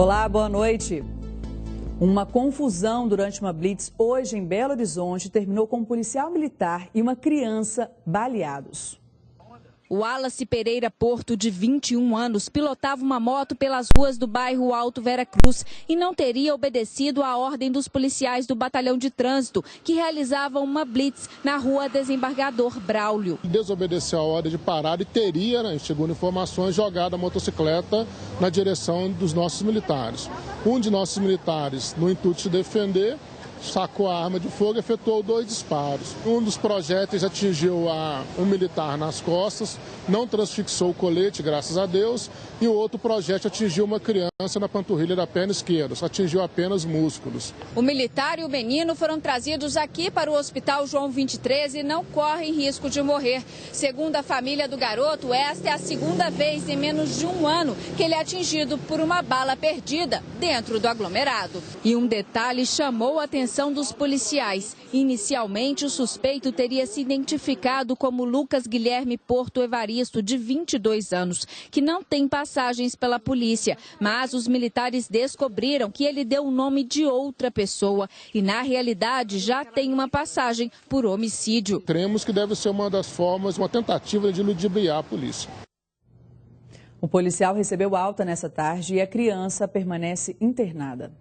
Olá, boa noite. Uma confusão durante uma blitz hoje em Belo Horizonte terminou com um policial militar e uma criança baleados. O Wallace Pereira Porto, de 21 anos, pilotava uma moto pelas ruas do bairro Alto Vera Cruz e não teria obedecido à ordem dos policiais do Batalhão de Trânsito, que realizavam uma blitz na rua Desembargador Braulio. Desobedeceu a ordem de parada e teria, segundo informações, jogado a motocicleta na direção dos nossos militares. Um de nossos militares, no intuito de se defender, sacou a arma de fogo e efetuou 2 disparos. Um dos projéteis atingiu um militar nas costas, não transfixou o colete, graças a Deus, e o outro projétil atingiu uma criança na panturrilha da perna esquerda, atingiu apenas músculos. O militar e o menino foram trazidos aqui para o Hospital João 23 e não correm risco de morrer. Segundo a família do garoto, esta é a segunda vez em menos de um ano que ele é atingido por uma bala perdida dentro do aglomerado. E um detalhe chamou a atenção dos policiais. Inicialmente, o suspeito teria se identificado como Lucas Guilherme Porto Evaristo, de 22 anos, que não tem passagens pela polícia. Mas os militares descobriram que ele deu o nome de outra pessoa e, na realidade, já tem uma passagem por homicídio. Cremos que deve ser uma das formas, uma tentativa de ludibriar a polícia. O policial recebeu alta nessa tarde e a criança permanece internada.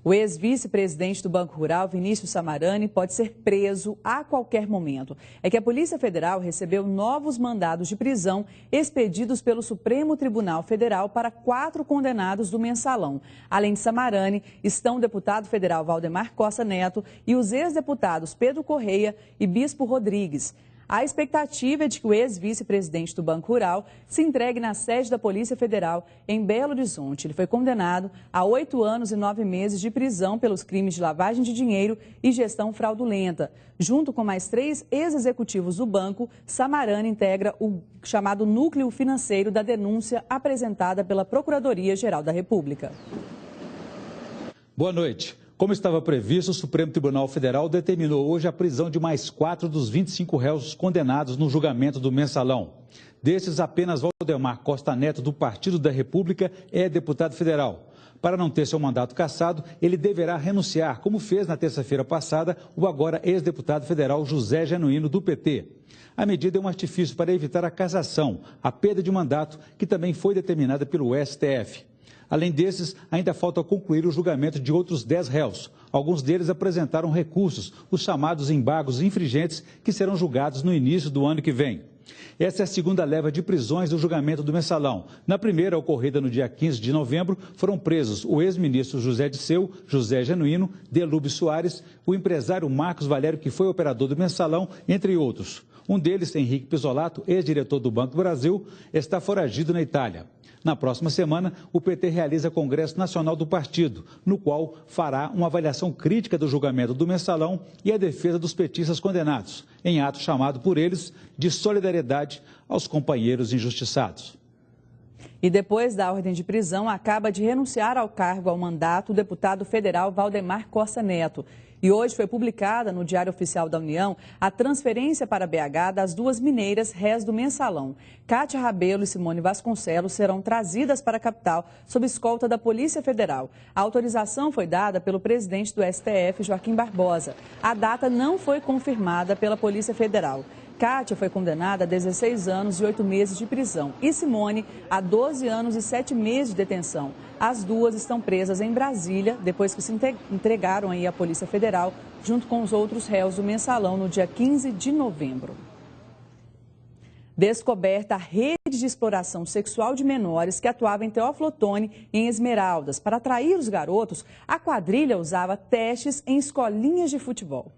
O ex-vice-presidente do Banco Rural, Vinícius Samarani, pode ser preso a qualquer momento. É que a Polícia Federal recebeu novos mandados de prisão expedidos pelo Supremo Tribunal Federal para 4 condenados do mensalão. Além de Samarani, estão o deputado federal Valdemar Costa Neto e os ex-deputados Pedro Correia e Bispo Rodrigues. A expectativa é de que o ex-vice-presidente do Banco Rural se entregue na sede da Polícia Federal em Belo Horizonte. Ele foi condenado a 8 anos e 9 meses de prisão pelos crimes de lavagem de dinheiro e gestão fraudulenta. Junto com mais 3 ex-executivos do banco, Samarani integra o chamado núcleo financeiro da denúncia apresentada pela Procuradoria-Geral da República. Boa noite. Como estava previsto, o Supremo Tribunal Federal determinou hoje a prisão de mais 4 dos 25 réus condenados no julgamento do mensalão. Desses, apenas Valdemar Costa Neto, do Partido da República, é deputado federal. Para não ter seu mandato cassado, ele deverá renunciar, como fez na terça-feira passada o agora ex-deputado federal José Genuíno, do PT. A medida é um artifício para evitar a cassação, a perda de mandato, que também foi determinada pelo STF. Além desses, ainda falta concluir o julgamento de outros 10 réus. Alguns deles apresentaram recursos, os chamados embargos infringentes, que serão julgados no início do ano que vem. Essa é a segunda leva de prisões do julgamento do mensalão. Na primeira, ocorrida no dia 15 de novembro, foram presos o ex-ministro José Disseu, José Genuíno, Delube Soares, o empresário Marcos Valério, que foi operador do mensalão, entre outros. Um deles, Henrique Pisolato, ex-diretor do Banco do Brasil, está foragido na Itália. Na próxima semana, o PT realiza Congresso Nacional do Partido, no qual fará uma avaliação crítica do julgamento do mensalão e a defesa dos petistas condenados, em ato chamado por eles de solidariedade aos companheiros injustiçados. E depois da ordem de prisão, acaba de renunciar ao cargo ao mandato o deputado federal Valdemar Costa Neto. E hoje foi publicada no Diário Oficial da União a transferência para BH das 2 mineiras réis do mensalão. Cátia Rabelo e Simone Vasconcelos serão trazidas para a capital sob escolta da Polícia Federal. A autorização foi dada pelo presidente do STF, Joaquim Barbosa. A data não foi confirmada pela Polícia Federal. Cátia foi condenada a 16 anos e 8 meses de prisão e Simone a 12 anos e 7 meses de detenção. As duas estão presas em Brasília, depois que se entregaram aí à Polícia Federal, junto com os outros réus do mensalão, no dia 15 de novembro. Descoberta a rede de exploração sexual de menores que atuava em Teófilo Otoni, em Esmeraldas. Para atrair os garotos, a quadrilha usava testes em escolinhas de futebol.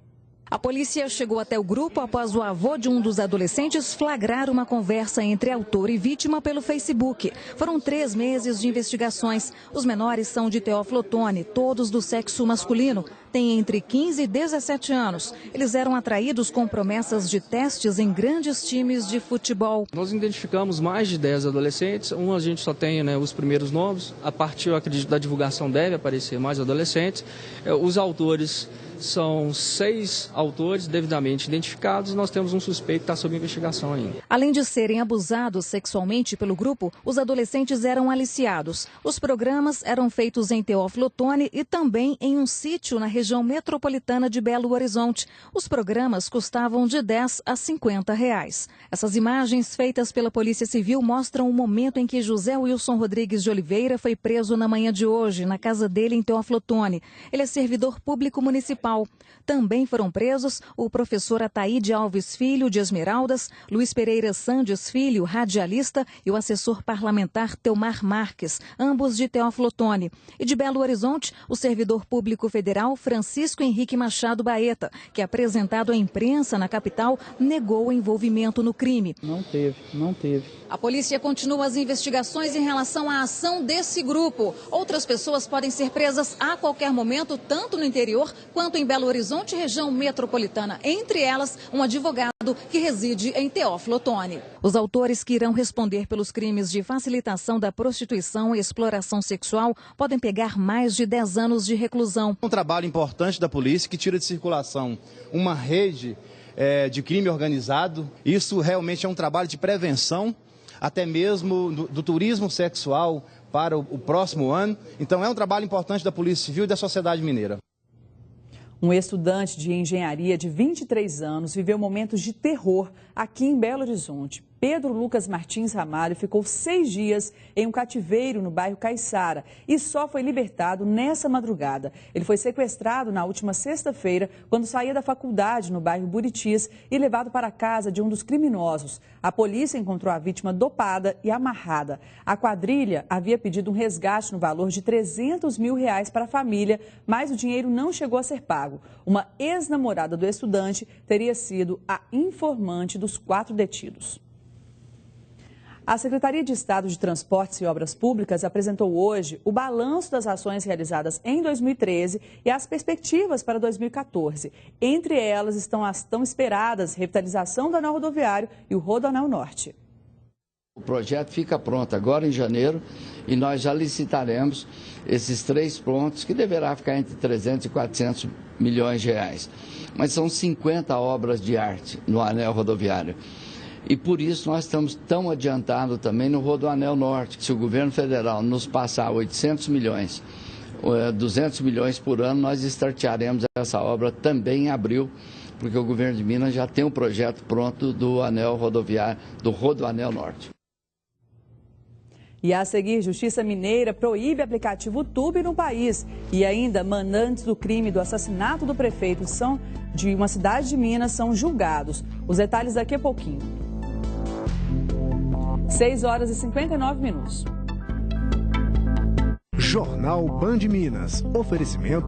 A polícia chegou até o grupo após o avô de um dos adolescentes flagrar uma conversa entre autor e vítima pelo Facebook. Foram 3 meses de investigações. Os menores são de Teófilo Otoni, todos do sexo masculino. Têm entre 15 e 17 anos. Eles eram atraídos com promessas de testes em grandes times de futebol. Nós identificamos mais de 10 adolescentes. A gente só tem os primeiros nomes. A partir, eu acredito, da divulgação deve aparecer mais adolescentes. Os autores São 6 autores devidamente identificados. Nós temos um suspeito que está sob investigação ainda. Além de serem abusados sexualmente pelo grupo, os adolescentes eram aliciados. Os programas eram feitos em Teófilo Otoni e também em um sítio na região metropolitana de Belo Horizonte. Os programas custavam de R$10 a R$50. Essas imagens feitas pela Polícia Civil mostram o momento em que José Wilson Rodrigues de Oliveira foi preso na manhã de hoje, na casa dele em Teófilo Otoni. Ele é servidor público municipal. Também foram presos o professor Ataíde Alves Filho, de Esmeraldas, Luiz Pereira Sandes Filho, radialista, e o assessor parlamentar Teomar Marques, ambos de Teófilo Otoni. E de Belo Horizonte, o servidor público federal Francisco Henrique Machado Baeta, que apresentado à imprensa na capital, negou o envolvimento no crime. Não teve. A polícia continua as investigações em relação à ação desse grupo. Outras pessoas podem ser presas a qualquer momento, tanto no interior quanto em Belo Horizonte, região metropolitana. Entre elas, um advogado que reside em Teófilo Otoni. Os autores que irão responder pelos crimes de facilitação da prostituição e exploração sexual podem pegar mais de 10 anos de reclusão. Um trabalho importante da polícia que tira de circulação uma rede de crime organizado. Isso realmente é um trabalho de prevenção, até mesmo do turismo sexual para o próximo ano. Então é um trabalho importante da Polícia Civil e da sociedade mineira. Um estudante de engenharia de 23 anos viveu momentos de terror aqui em Belo Horizonte. Pedro Lucas Martins Ramalho ficou 6 dias em um cativeiro no bairro Caiçara e só foi libertado nessa madrugada. Ele foi sequestrado na última sexta-feira, quando saía da faculdade no bairro Buritis e levado para a casa de um dos criminosos. A polícia encontrou a vítima dopada e amarrada. A quadrilha havia pedido um resgate no valor de R$300 mil para a família, mas o dinheiro não chegou a ser pago. Uma ex-namorada do estudante teria sido a informante dos 4 detidos. A Secretaria de Estado de Transportes e Obras Públicas apresentou hoje o balanço das ações realizadas em 2013 e as perspectivas para 2014. Entre elas estão as tão esperadas revitalização do anel rodoviário e o Rodoanel Norte. O projeto fica pronto agora em janeiro e nós já licitaremos esses 3 pontos, que deverá ficar entre 300 e 400 milhões de reais. Mas são 50 obras de arte no anel rodoviário. E por isso nós estamos tão adiantados também no Rodoanel Norte, que se o governo federal nos passar 800 milhões, 200 milhões por ano, nós startearemos essa obra também em abril, porque o governo de Minas já tem um projeto pronto do anel rodoviário, do Rodoanel Norte. E a seguir, Justiça Mineira proíbe aplicativo Tube no país. E ainda, mandantes do crime do assassinato do prefeito de uma cidade de Minas são julgados. Os detalhes daqui a pouquinho. 6h59. Jornal Band Minas. Oferecimento